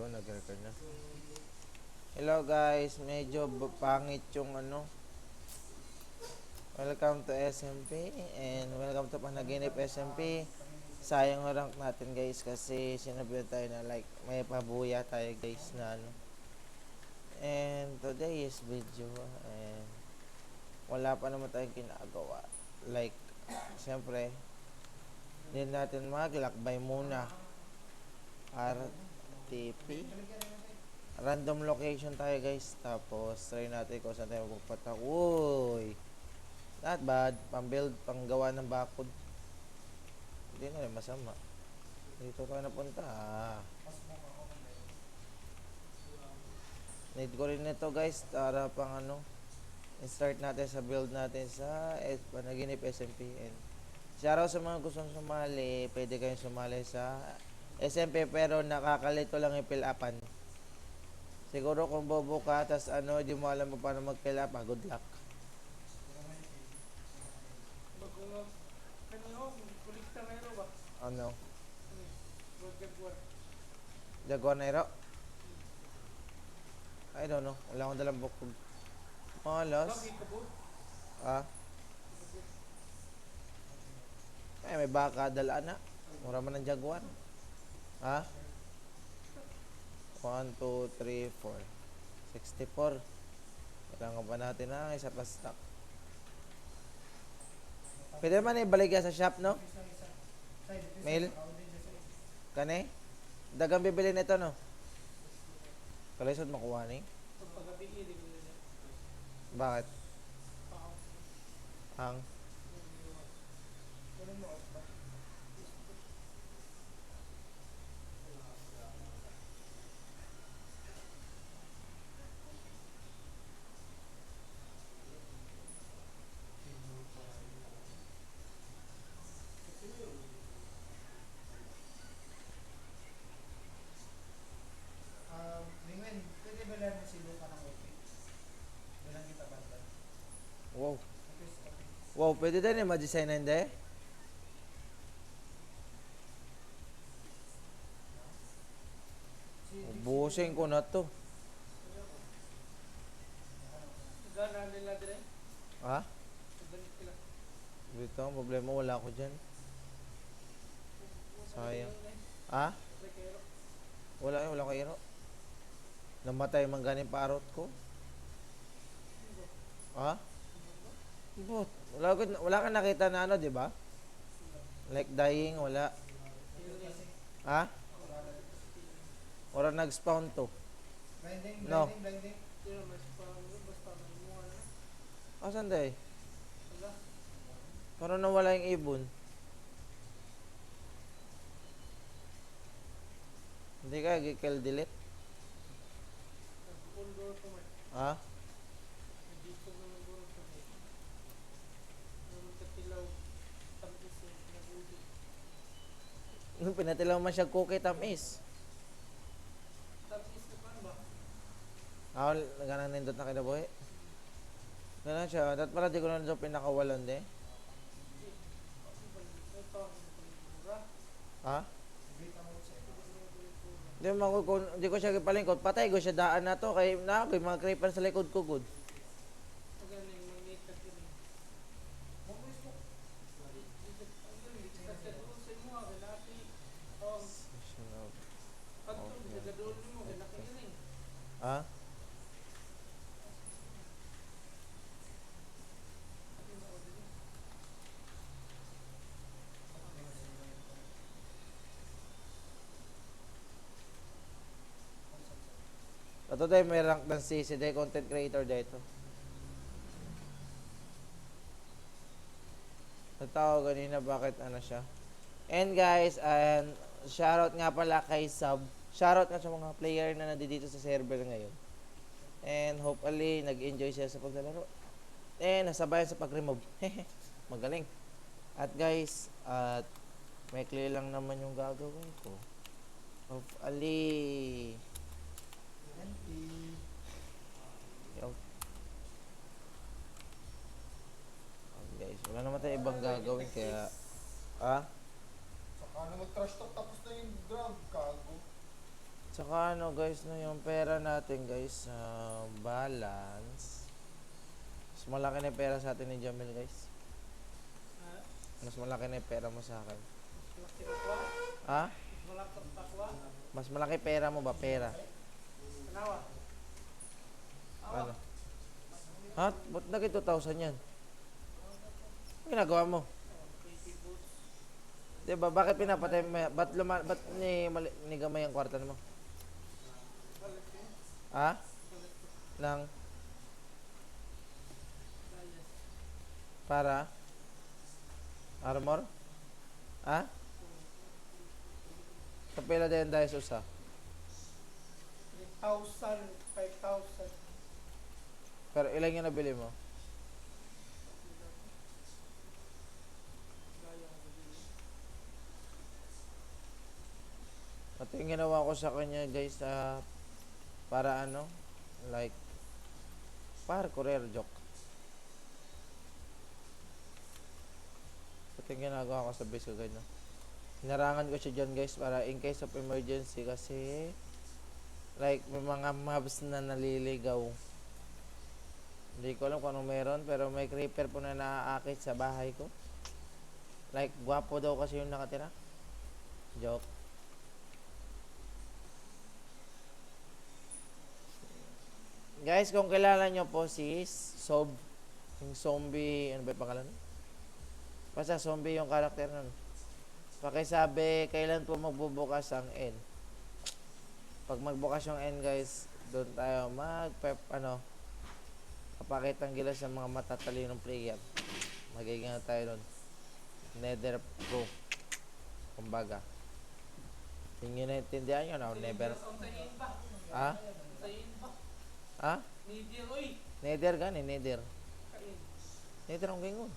Yun, nag-record na. Hello guys, medyo pangit yung ano. Welcome to SMP and welcome to Panaginip SMP. Sayang ang rank natin guys kasi sinabi tayo na like may pabuya tayo guys na ano. And today is video and wala pa naman tayong ginagawa. Like, siyempre, hindi natin maglakbay muna. RTP. Random location tayo guys. Tapos, try natin kung saan tayo magpatak. Uy! Not bad. Pang-build, pang-gawa ng bakod. Hindi na rin masama. Dito tayo napunta. Need ko rin ito guys. Para pang ano. Start natin sa build natin sa Panaginip SMPN. Shoutout sa mga gustong sumali. Pwede kayong sumali sa SMP pero nakakalito lang yung fill upan. Siguro kung bobo ka, tas ano, di mo alam mo paano mag-fill up, good luck. Ano? Jaguar na iro? I don't know. Wala akong dalang bukog. Malas. Ah? Ay, may baka dalaan na. Mura man ng Jaguar. Ha? 1, 2, 3, 4. 64. Kailangan pa natin na isa pa stock. Pwede naman ibalik sa shop, no? Mail? Kani? Dagang bibili nito, no? Kalisod makuha ni? Bakit? Ang? Wow. Wow, pwede din eh, ma-design na hindi. Buhusin ko na to. Ha? Dito, ang problema, wala ko dyan. Sayang. Ha? Wala ko iro. Namatay man ganing parot ko. Ha? But, wala ka nakita na ano, di ba? Like dying, wala. Ha? Wala nag-spawn to. No. Asan day? Parang nawala yung ibon. Hindi ka kill delete? Ha? Nung pinatilaw man siya cookie tamis. Ganang nindot na kinabuhi. Ganang siya. Dat pala di ko na sa pinakawalan de. Ha? Di ko siya kipalingkot. Patay ko siya daan na to. Kay na ako mga creeper sa likod ko good. Ha? Ito tayo may rank ng CC day content creator dito. Natawa kanina bakit ano siya. And guys, and shoutout nga pala kay Sub. Shoutout nga sa mga player na nandito sa server ngayon. And hopefully nag-enjoy siya sa paglalaro. And nasabayan sa pag-remove. Magaling. At guys, at may clear lang naman yung gagawin ko. Hopefully guys, wala naman tayo ibang gagawin kaya Saka na mag-trash talk tapos na yung drug, kago. Tsaka ano guys, no, yung pera natin guys, balance. Mas malaki na yung pera sa atin ni Jamil guys. Mas malaki na yung pera mo sa akin. Ha? Mas malaki pera mo ba? Pera. Ano? Ha? Ba't naging 2,000 yan? Ano ginagawa mo? Diba, bakit pinapatay mo? Ba't ni gamay ang kwartan mo? Ha? Nang? Para? Armor? Ha? Kapila din dahil susa? 3,000, 5,000. Pero ilan yung nabili mo? At yung ginawa ko sa kanya guys, para ano, like, para courier joke. At yung ginagawa ko sa base ko ganyan. Hinarangan ko siya dyan guys para in case of emergency kasi like may mga mobs na naliligaw. Hindi ko alam kung anong meron pero may creeper po na naaakit sa bahay ko. Like gwapo daw kasi yung nakatira. Joke. Guys, kung kilala nyo po si Sob, yung zombie, ano ba yung pangalan? Basta zombie yung karakter nun. Pakisabi, kailan po magbubukas ang N? Pag magbukas yung N guys, doon tayo kapakitang gilas ng mga matatalinong player. Magiging tayo doon. Nether Pro. Kumbaga. Hindi nyo naintindihan yun, no? Never. Ha? Ha? Nether gani, nether. Nether ang gingon.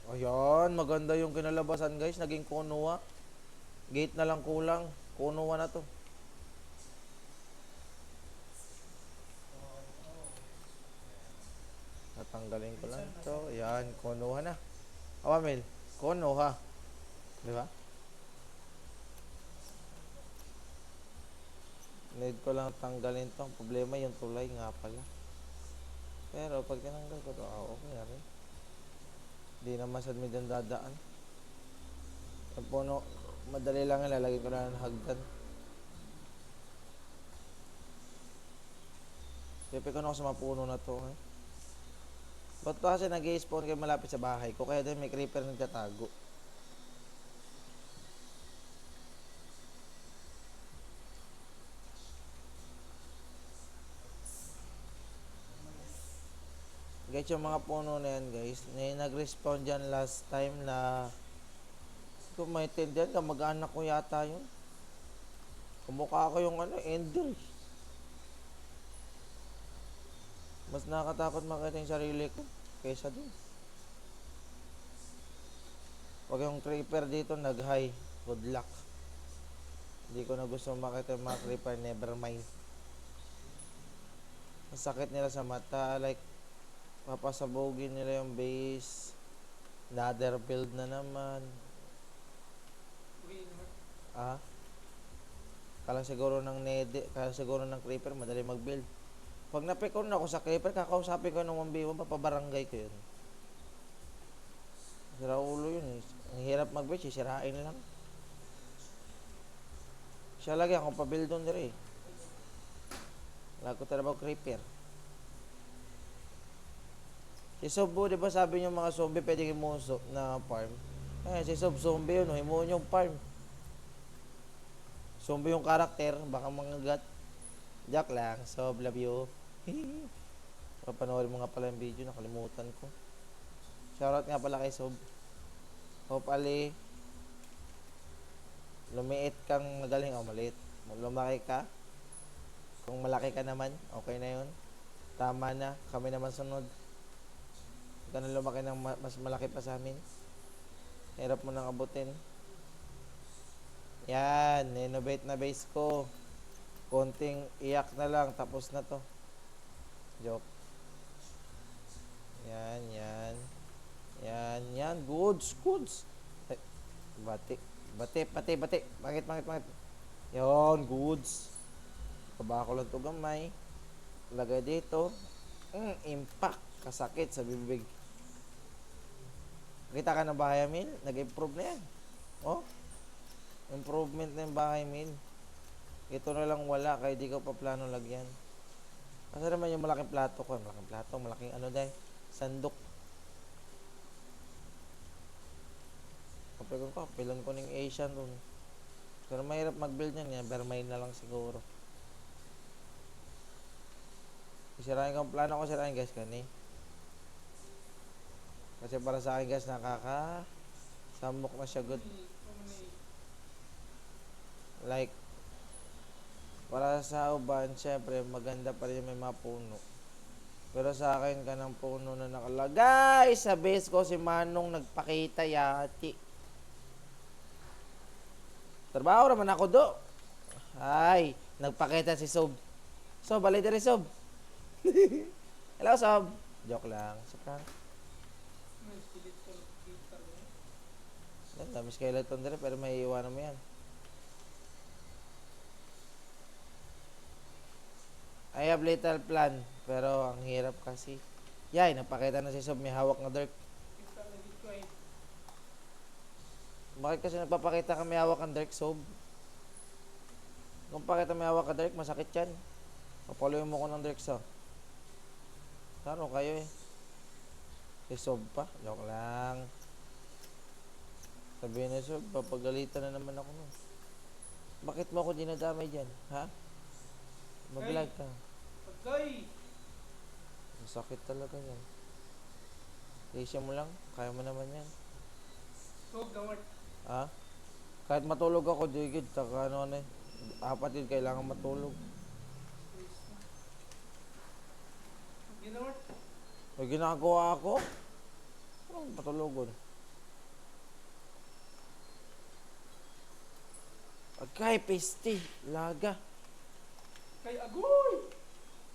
Ayan, maganda yung kinalabasan guys. Naging Konoha. Gate na lang kulang. Konoha na to. Tatanggalin ko lang to. Ayan, Konoha na. Awamil, Konoha. Di ba? Need ko lang tanggalin to. Ang problema yung tulay nga pala. Pero pag tinanggal ko to, okay na rin. Di na masad may dadaan. Yung puno, madali lang yan. Lalagay ko na ng hagdan. Pipi ko na ako sa mga puno na to. Eh. Ba't pa kasi nag-i-spawn kayo malapit sa bahay ko? Kaya din may creeper nagtatago. Guys, yung mga puno na yan guys, nag-respawn dyan last time na kung may tindihan, kamag-anak ko yata yun. Kumukha ko yung ender. Mas nakakatakot makita yung sarili ko kaysa dun. Pag yung creeper dito nag-high, good luck. Hindi ko na gusto makita yung mga creeper, never mind. Masakit nila sa mata, like papasabogin nila yung base. Another build na naman. Kala siguro ng creeper madali mag-build. Pag napikon na ako sa creeper, kakausapin ko ng 1v1, papabarangay ko yun. Sira ulo yun eh. Ang hirap mag-build, sisirain lang. Siya lagi akong pa-build doon dire eh. Wala ko talaga creeper. Si Sobo, di ba sabi niyo mga zombie pwede himuso na farm? Si Sob zombie yun, himuon yung farm. Zombie yung karakter, baka mga gat. Jack lang, Sob, love you. Papanoorin mo nga pala yung video, nakalimutan ko. Shoutout nga pala kay Sob. Hope Ali, lumiit kang magaling o maliit. Lumaki ka. Kung malaki ka naman, okay na yun. Tama na, kami naman sunod. Ganun lumaki ng mas malaki pa sa amin. Hirap mo nang abutin. Yan, innovate na base ko. Konting iyak na lang, tapos na to. Joke. Yan, yan. Yan, yan. Goods, goods. Ay, bati. Bati, bati, bati. Bakit, bakit, bakit? Yan, goods. Kabako lang to gamay. Lagay dito. Impact. Kasakit sa bibig. Kita ka na bahay, Emil? Nag-improve na yan. Oh, improvement na yung bahay, Emil. Ito na lang wala, kaya di ko pa plano lagyan. Kasi naman yung malaking plato ko. Malaking plato, malaking ano dahil. Sandok. Kapag ko, pilon ko ng Asian dun. Pero mahirap mag-build yan. Vermine na lang siguro. Sirain ko ang plano ko, sirain guys, kani. Kasi para sa akin guys, samok na siya good. Like, para sa uban, syempre, maganda pa rin may mga puno. Pero sa akin, kanang puno na nakalagay sa base ko, si Manong nagpakita yati. Trabaho naman ako do. Ay, nagpakita si Sob. Sob, balik diri Sob. Hello Sob. Joke lang. Sa prank. Yan, dami skeleton diri pero may iwanan mo yan. I have little plan pero ang hirap kasi. Yay, nagpakita na si Sob may hawak na dirt. Bakit kasi nagpapakita ka may hawak ang dirt, Sob? Kung pakita may hawak ka dirt, masakit yan. Papaluin mo ko ng dirt, Sob. Taro kayo eh. Si Sob pa. Joke lang. Sabihin na Sob, papagalitan na naman ako nun. Bakit mo ako dinadamay dyan? Ha? Mag-vlog ka. Pagkay! Masakit talaga yan. Isya mo lang. Kaya mo naman yan. Huwag naman. Ha? Kahit matulog ako, digid. Taka ano eh. Apat yun, kailangan matulog. Hindi naman. May ginagawa ako. Anong patulogon? Agkay, peste. Laga. Kay agoy!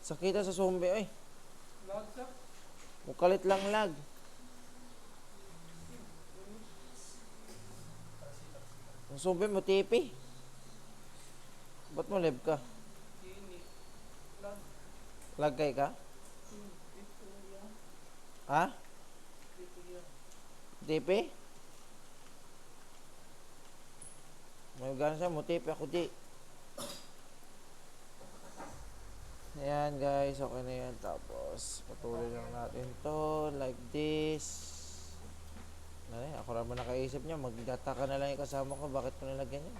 Sakita sa zombie, ay. Lagsak. Mukalit lang lag. Ang zombie mo, tipi. Ba't mo live ka? Sini. Lag. Lagkay ka? Dito yan. Ha? Dito yan. Tipi? May gano'n siya, mo tipi ako di. Ayan guys, okay na yan. Tapos, patuloy lang natin to like this. Ay, ako naman nakaisip niya, magdataka na lang yung kasama ko, bakit ko nilagyan yan?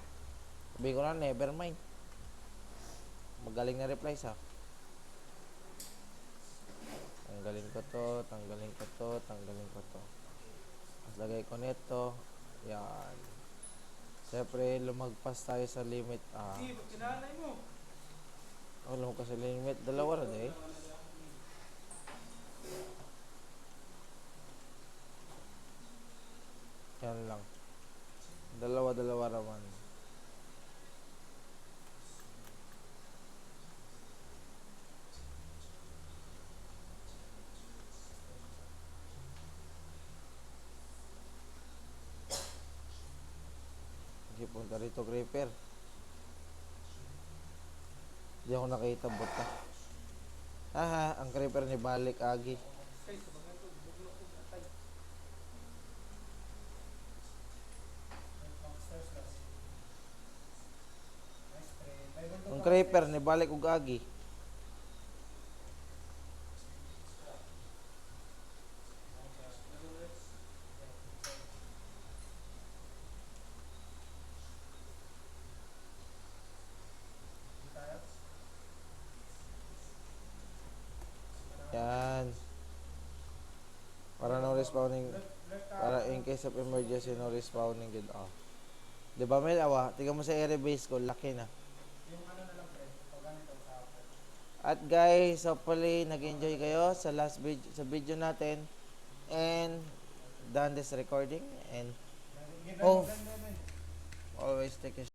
Sabihin ko na, never mind. Magaling na reply sa. Tanggalin ko to, tanggalin ko to, tanggalin ko to. Tapos lagay ko nito. Yan. Siyempre, lumagpas tayo sa limit. Hindi, ba't kinanay mo? Lumagpas sa limit. Dalawa na eh. Yan lang. Dalawa raman. Sige, punta rito, creeper. Hindi ako nakita, buta. Haha, ang creeper ni balik agi. Kay, sa mga ito, bugno ko atay. Ang creeper ni balik ug agi. Yan. Para no respawning, para in case of emergency no respawning gid. Oh. 'Di ba Mel awa? Tingnan mo sa area base ko, laki na. At guys, hopefully nag-enjoy kayo sa last video, sa video natin, and done this recording, and always take a